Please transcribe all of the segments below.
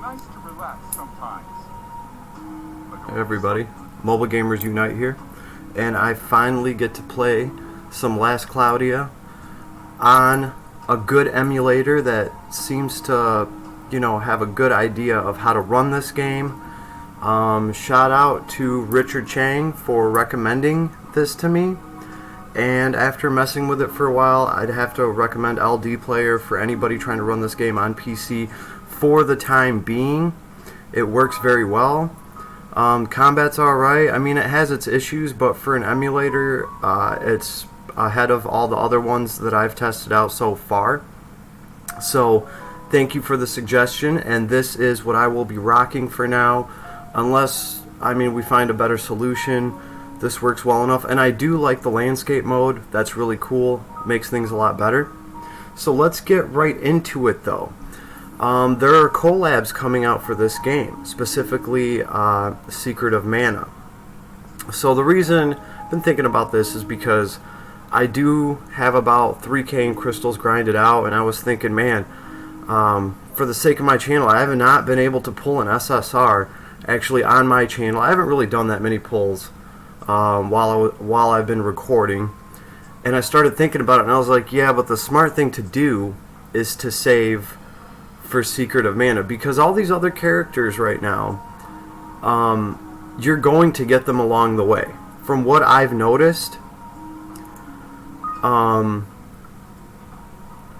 nice to relax sometimes. Hey everybody, Mobile Gamers Unite here, and I finally get to play some Last Cloudia on a good emulator that seems to, have a good idea of how to run this game. Shout out to Richard Chang for recommending this to me, and after messing with it for a while, I'd have to recommend LD Player for anybody trying to run this game on PC for the time being. It works very well. Combat's alright. I mean, it has its issues, but for an emulator, it's ahead of all the other ones that I've tested out so far. So, thank you for the suggestion, and this is what I will be rocking for now, unless, we find a better solution. This works well enough, and I do like the landscape mode. That's really cool. Makes things a lot better. So let's get right into it, though. There are collabs coming out for this game, specifically Secret of Mana. So the reason I've been thinking about this is because I do have about 3K in crystals grinded out, and I was thinking, man, for the sake of my channel, I have not been able to pull an SSR actually on my channel. I haven't really done that many pulls while I've been recording, and I started thinking about it, and I was like, yeah, but the smart thing to do is to save for Secret of Mana, because all these other characters right now, you're going to get them along the way. From what I've noticed,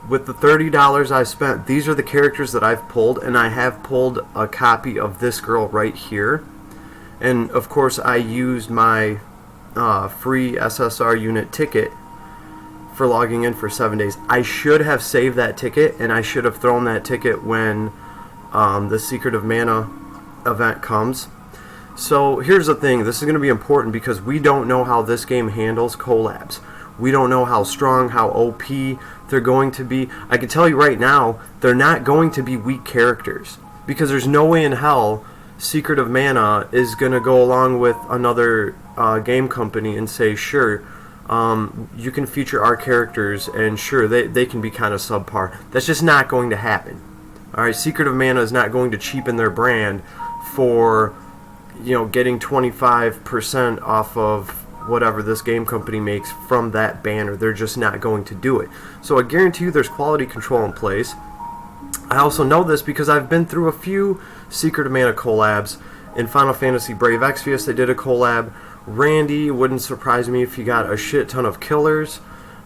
with the $30 I spent, these are the characters that I've pulled, and I have pulled a copy of this girl right here. And of course I used my free SSR unit ticket for logging in for 7 days. I should have saved that ticket, and I should have thrown that ticket when the Secret of Mana event comes. So here's the thing, this is going to be important because we don't know how this game handles collabs. We don't know how strong, how OP they're going to be. I can tell you right now, they're not going to be weak characters, because there's no way in hell Secret of Mana is going to go along with another game company and say, sure, you can feature our characters, and sure, they can be kind of subpar. That's just not going to happen. Alright, Secret of Mana is not going to cheapen their brand for, getting 25% off of whatever this game company makes from that banner. They're just not going to do it. So I guarantee you there's quality control in place. I also know this because I've been through a few Secret of Mana collabs. In Final Fantasy Brave Exvius, they did a collab. Randy, wouldn't surprise me if he got a shit ton of killers.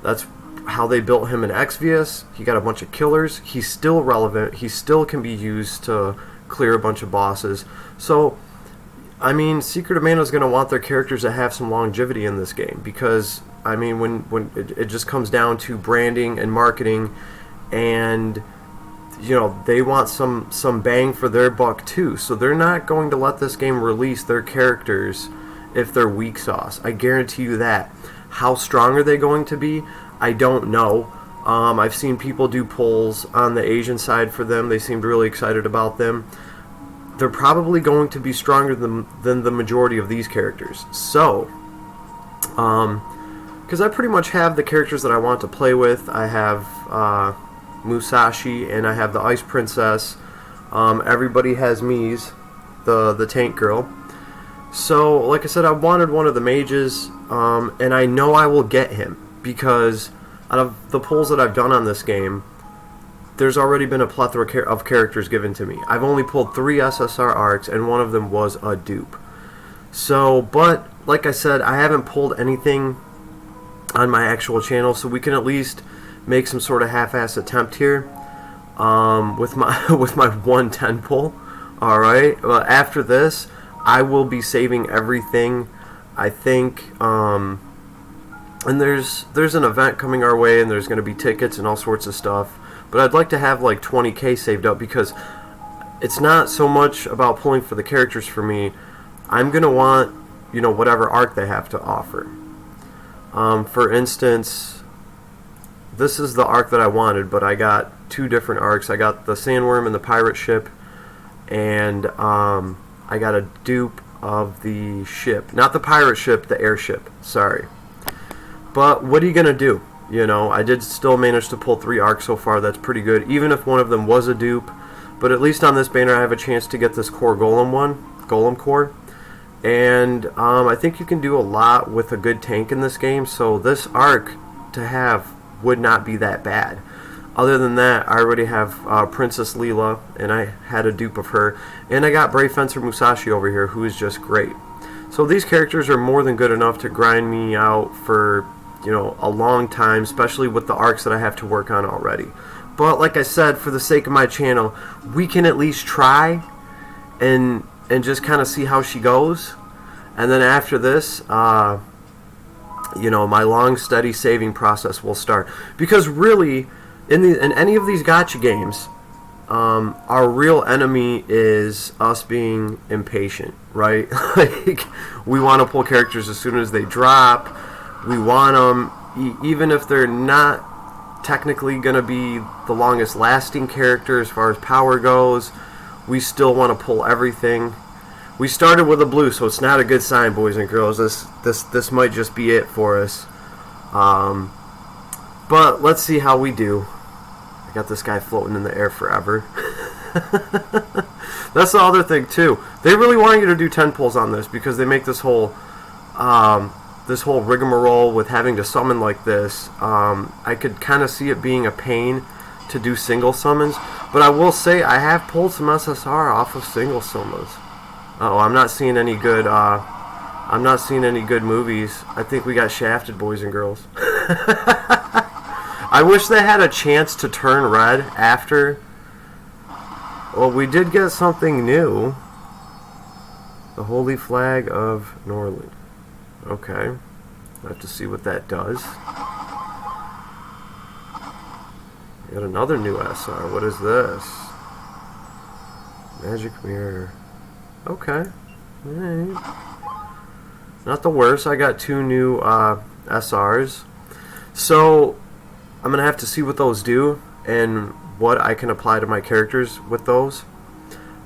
That's how they built him in Exvius. He got a bunch of killers. He's still relevant. He still can be used to clear a bunch of bosses. So, Secret of Mana is going to want their characters to have some longevity in this game, because, when it just comes down to branding and marketing, and they want some bang for their buck too. So they're not going to let this game release their characters if they're weak sauce. I guarantee you that. How strong are they going to be? I don't know. I've seen people do polls on the Asian side for them. They seemed really excited about them. They're probably going to be stronger than the majority of these characters. So, because I pretty much have the characters that I want to play with. I have Musashi, and I have the Ice Princess. Everybody has Mies, the tank girl. So, like I said, I wanted one of the mages, and I know I will get him, because out of the pulls that I've done on this game, there's already been a plethora of characters given to me. I've only pulled 3 SSR arcs, and one of them was a dupe. So, but, like I said, I haven't pulled anything on my actual channel, so we can at least make some sort of half-ass attempt here with my with my 110 pull. Alright, well, after this, I will be saving everything, I think, and there's an event coming our way, and there's going to be tickets and all sorts of stuff, but I'd like to have like 20k saved up, because it's not so much about pulling for the characters for me. I'm going to want, whatever arc they have to offer. For instance, this is the arc that I wanted, but I got 2 different arcs. I got the Sandworm and the pirate ship, and I got a dupe of the ship. Not the pirate ship, the airship. Sorry. But what are you going to do? I did still manage to pull 3 arcs so far. That's pretty good. Even if one of them was a dupe, But at least on this banner, I have a chance to get this core golem core. And I think you can do a lot with a good tank in this game, so this arc to have would not be that bad. Other than that, I already have Princess Leela, and I had a dupe of her. And I got Brave Fencer Musashi over here, who is just great. So these characters are more than good enough to grind me out for, you know, a long time, especially with the arcs that I have to work on already. But like I said, for the sake of my channel, we can at least try and just kind of see how she goes. And then after this, you know, my long, steady saving process will start. Because really, in any of these gacha games, our real enemy is us being impatient, right? Like, we want to pull characters as soon as they drop. We want them, even if they're not technically going to be the longest lasting character as far as power goes, we still want to pull everything. We started with a blue, so it's not a good sign, boys and girls. This might just be it for us. But let's see how we do. I got this guy floating in the air forever. That's the other thing too. They really want you to do 10 pulls on this because they make this whole rigmarole with having to summon like this. I could kind of see it being a pain to do single summons, but I will say I have pulled some SSR off of single summons. Oh, I'm not seeing any good movies. I think we got shafted, boys and girls. I wish they had a chance to turn red after. Well, we did get something new. The Holy Flag of Norland. Okay. I have to see what that does. Got another new SR. What is this? Magic Mirror. Okay. Alright. Not the worst. I got 2 new SRs. So, I'm going to have to see what those do and what I can apply to my characters with those.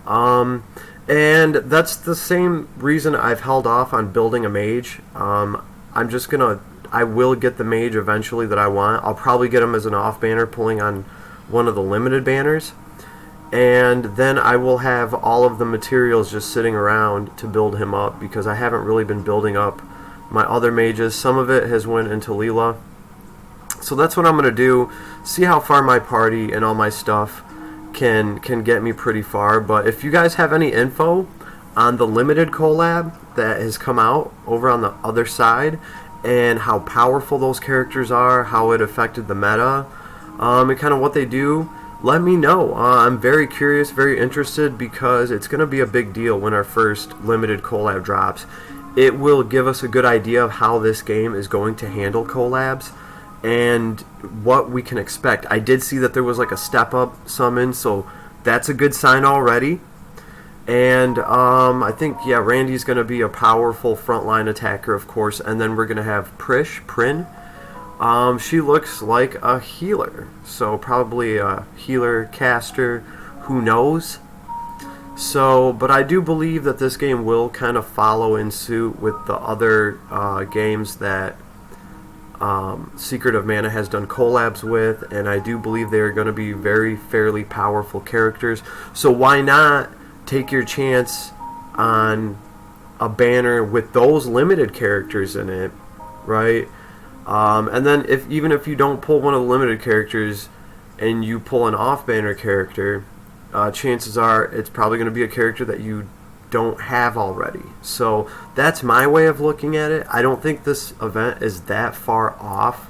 And that's the same reason I've held off on building a mage. I will get the mage eventually that I want. I'll probably get him as an off banner pulling on one of the limited banners. And then I will have all of the materials just sitting around to build him up because I haven't really been building up my other mages. Some of it has went into Leela. So that's what I'm going to do. See how far my party and all my stuff can get me pretty far. But if you guys have any info on the limited collab that has come out over on the other side and how powerful those characters are, how it affected the meta, and kind of what they do, let me know. I'm very curious, very interested, because it's going to be a big deal when our first limited collab drops. It will give us a good idea of how this game is going to handle collabs and what we can expect. I did see that there was like a step up summon, so that's a good sign already. And I think, yeah, Randy's going to be a powerful frontline attacker, of course, and then we're going to have Prin. She looks like a healer, so probably a healer caster, who knows. So, but I do believe that this game will kind of follow in suit with the other games that Secret of Mana has done collabs with, and I do believe they are going to be very fairly powerful characters. So why not take your chance on a banner with those limited characters in it, right? And then even if you don't pull one of the limited characters and you pull an off-banner character, chances are it's probably going to be a character that you don't have already. So that's my way of looking at it. I don't think this event is that far off.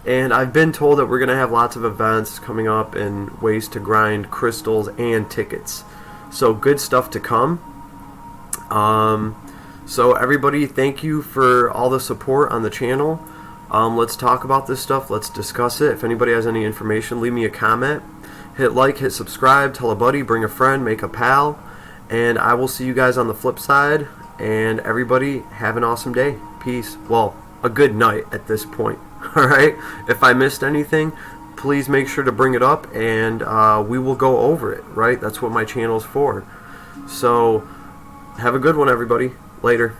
And I've been told that we're going to have lots of events coming up and ways to grind crystals and tickets. So good stuff to come. So everybody, thank you for all the support on the channel. Let's talk about this stuff. Let's discuss it. If anybody has any information, leave me a comment. Hit like, hit subscribe, tell a buddy, bring a friend, make a pal. And I will see you guys on the flip side. And everybody, have an awesome day. Peace. Well, a good night at this point. Alright? If I missed anything, please make sure to bring it up and we will go over it. Right? That's what my channel's for. So, have a good one, everybody. Later.